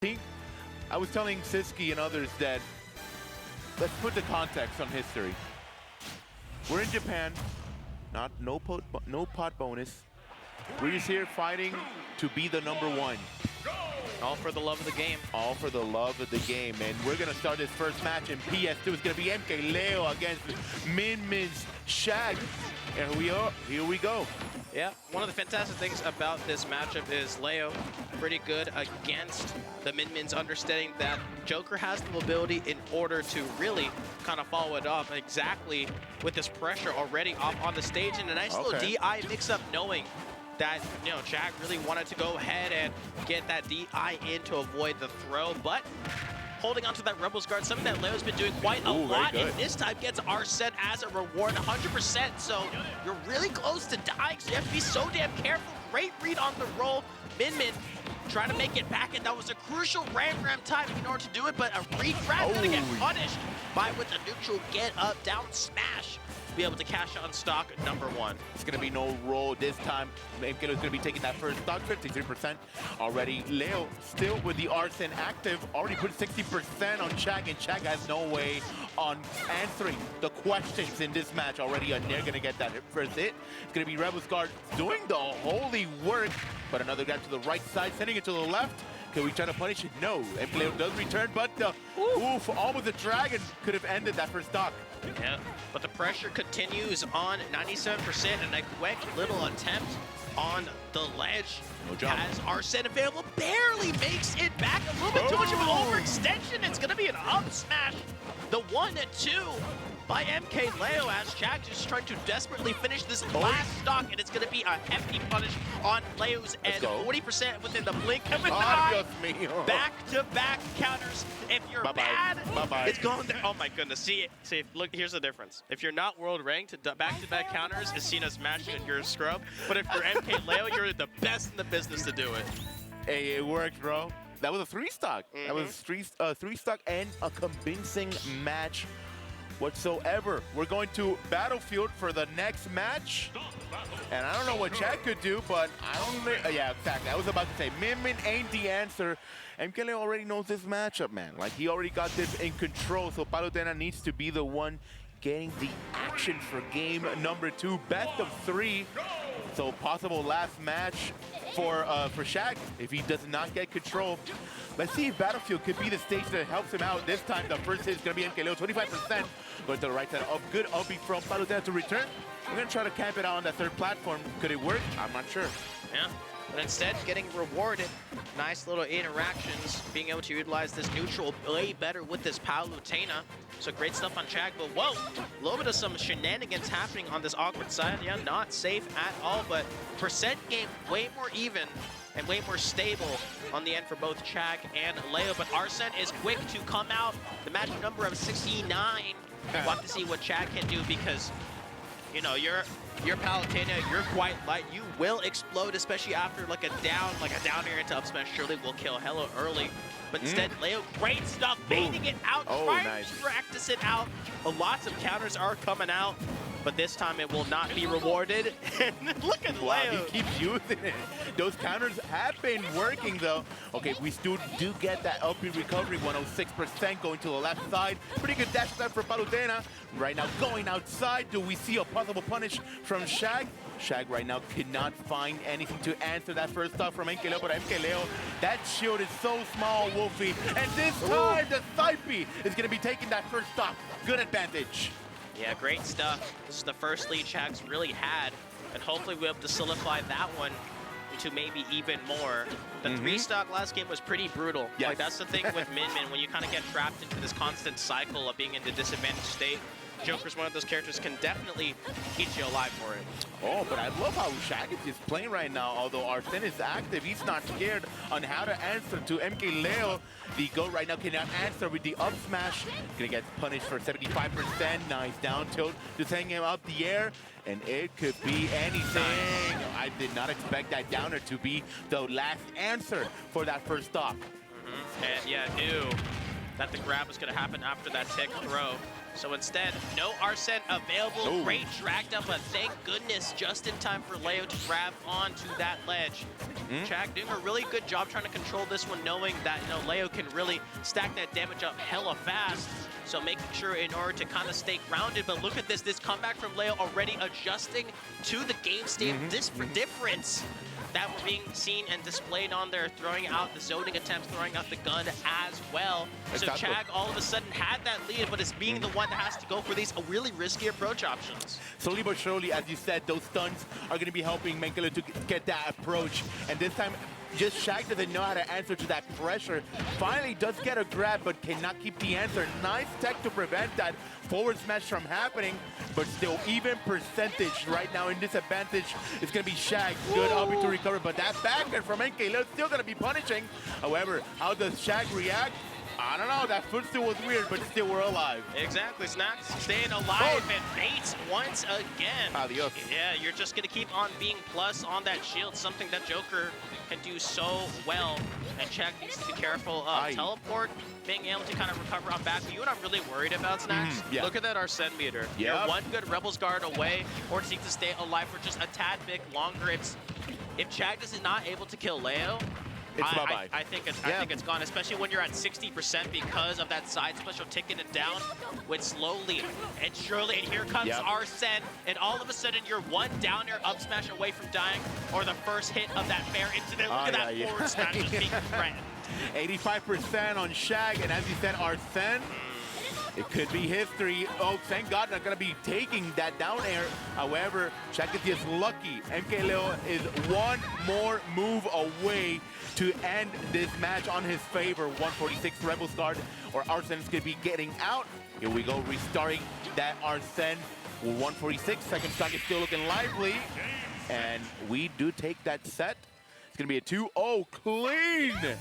think I was telling Siski and others that let's put the context on history. We're in Japan, no pot bonus. We're just here fighting to be the #1. All for the love of the game. All for the love of the game, and we're gonna start this first match in PS2. It's gonna be MkLeo against Min's chag, and here we go. Yeah, one of the fantastic things about this matchup is Leo pretty good against the Min's, understanding that Joker has the mobility in order to really kind of follow it up exactly with this pressure already up on the stage, and a nice little DI mix-up, knowing that, you know, chag really wanted to go ahead and get that DI in to avoid the throw, but holding onto that Rebel's Guard, something that Leo's been doing quite a lot, and this time gets Arsene as a reward, 100%, so you're really close to dying, so you have to be so damn careful. Great read on the roll. Min trying to make it back, and that was a crucial ram time in order to do it, but a re-grab gonna get punished by, with the neutral get up, down smash, be able to cash on stock #1. It's going to be no roll this time. MkLeo is going to be taking that first stock, 53% already. Leo still with the Arsene active, already put 60% on chag, and chag has no way on answering the questions in this match already, and they're going to get that first hit. It's going to be Rebel's Guard doing the holy work, but another guy to the right side, sending it to the left. Can we try to punish it? No. MkLeo does return, but almost a dragon could have ended that first stock. Yeah, but the pressure continues on 97%, and a quick little attempt on the ledge. No jump. As Arsene available, barely makes it back. A little bit too much of an overextension. It's going to be an up smash. The 1-2 by MkLeo, as chag just trying to desperately finish this last stock, and it's going to be a hefty punish on Leo's end. 40% within the blink of an eye. Back-to-back counters. If you're bad, it's going there. Oh my goodness. See, look, here's the difference. If you're not world ranked, back-to-back counters is seen as mashing and you're a scrub. But if you're MkLeo, you're the best in the business to do it. Hey, it worked, bro. That was a 3-stock. That was three stock and a convincing match whatsoever. We're going to Battlefield for the next match. And I don't know what chag could do, but I don't think, yeah, exactly. I was about to say, Min ain't the answer. MkLeo already knows this matchup, man. Like, he already got this in control, so Palutena needs to be the one getting the action for game #2, best of 3. So possible last match for chag if he does not get control. Let's see if Battlefield could be the stage that helps him out. This time, the first hit is going to be MkLeo, 25%. Going to the right side, good upping from Palutena to return. We're going to try to camp it out on that third platform. Could it work? I'm not sure. Yeah, but instead getting rewarded. Nice little interactions, being able to utilize this neutral way better with this Palutena. So great stuff on chag, but whoa, a little bit of some shenanigans happening on this awkward side. Yeah, not safe at all, but percent game way more even and way more stable on the end for both chag and Leo. But Arsene is quick to come out. The magic number of 69. We'll have to see what chag can do, because, you know, you're Palutena, you're quite light. You will explode, especially after like a down air into up smash. Surely will kill hella early. But instead, Leo, great stuff, baiting it out, trying to practice it out. Lots of counters are coming out, but this time it will not be rewarded. And look at Leo. He keeps using it. Those counters have been working, though. Okay, we still do get that LP recovery, 106% going to the left side. Pretty good dash step for Palutena. Right now, going outside. Do we see a possible punish from chag? Chag right now cannot find anything to answer that first stock from MkLeo, but MkLeo, that shield is so small, Wolfie. And this time, the Saipi is going to be taking that first stock. Good advantage. Yeah, great stuff. This is the first lead chag's really had, and hopefully we'll be able to solidify that one into maybe even more. The 3-stock last game was pretty brutal. Yes. Like, that's the thing with Min, when you kind of get trapped into this constant cycle of being in the disadvantaged state. Joker's one of those characters, can definitely eat you alive for it. Oh, but I love how chag is just playing right now. Although Arsene is active, he's not scared on how to answer to MkLeo. The GOAT right now cannot answer with the up smash. Gonna get punished for 75%. Nice down tilt, just hanging him up the air. And it could be anything. I did not expect that downer to be the last answer for that first stock. And yeah, new. that the grab was going to happen after that tick throw. So instead, no Arsene available. Ooh. Great drag down, but thank goodness just in time for Leo to grab onto that ledge. Chag doing a really good job trying to control this one, knowing that Leo can really stack that damage up hella fast. So making sure in order to kind of stay grounded. But look at this comeback from Leo already adjusting to the game state difference that we're being seen and displayed on there, throwing out the zoning attempts, throwing out the gun as well. So Chag all of a sudden had that lead, but it's being the one that has to go for these really risky approach options. Slowly but surely, as you said, those stunts are going to be helping MkLeo to get that approach. And this time, just Chag doesn't know how to answer to that pressure. Finally does get a grab, but cannot keep the answer. Nice tech to prevent that forward smash from happening, but still even percentage right now in disadvantage. It's going to be Chag. Good opportunity to recover, but that backer from MkLeo is still going to be punishing. However, how does Chag react? I don't know, that footstool was weird, but still we're alive. Exactly, Snacks staying alive and baits once again. Adios. Yeah, you're just gonna keep on being plus on that shield, something that Joker can do so well. And Chag needs to be careful of teleport, being able to kind of recover on back. You know what I'm really worried about, Snacks? Yeah. Look at that Arsene meter. Yep. You're one good Rebels guard away, or seek to stay alive for just a tad bit longer. If Chag is not able to kill Leo, it's bye-bye. I think it's gone, especially when you're at 60% because of that side special ticking it down with slowly and surely. And here comes Arsene, and all of a sudden you're one down air up smash away from dying, or the first hit of that fair incident. Look at that forward smash just being threatened. 85% on Chag, and as you said, Arsene. It could be history. Oh, thank God, not going to be taking that down air. However, Chag is just lucky. MkLeo is one more move away to end this match on his favor. 146 Rebels guard, or Arsene is going to be getting out. Here we go, restarting that Arsene. 146, second stock is still looking lively. And we do take that set. It's going to be a 2-0 clean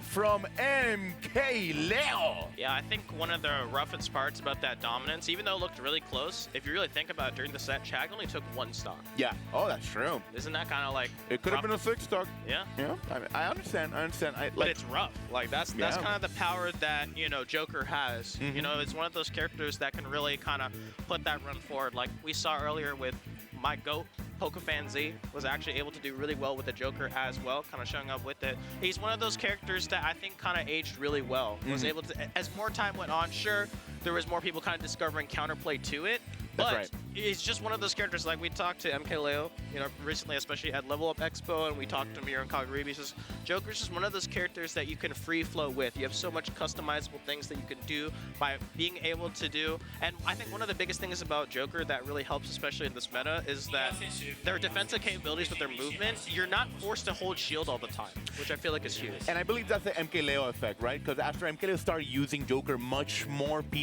from MkLeo. Yeah, I think one of the roughest parts about that dominance, even though it looked really close, if you really think about it during the set, Chag only took one stock. Yeah. Oh, that's true. Isn't that kind of like it could have been a 6 stock. Yeah. Yeah. I understand. But it's rough. Like that's kind of the power that Joker has. It's one of those characters that can really kind of put that run forward. Like we saw earlier with my GOAT, Pokefan Z, was actually able to do really well with the Joker as well, kind of showing up with it. He's one of those characters that I think kind of aged really well. Was able to, as more time went on, sure, there was more people kind of discovering counterplay to it. But he's just one of those characters, like we talked to MkLeo, recently, especially at Level Up Expo, and we talked to him here in MkLeo. Says Joker's just one of those characters that you can free flow with. You have so much customizable things that you can do by being able to do. And I think one of the biggest things about Joker that really helps, especially in this meta, is that their defensive capabilities with their movement, you're not forced to hold shield all the time, which I feel like is huge. And I believe that's the MkLeo effect, right? Because after MkLeo started using Joker much more,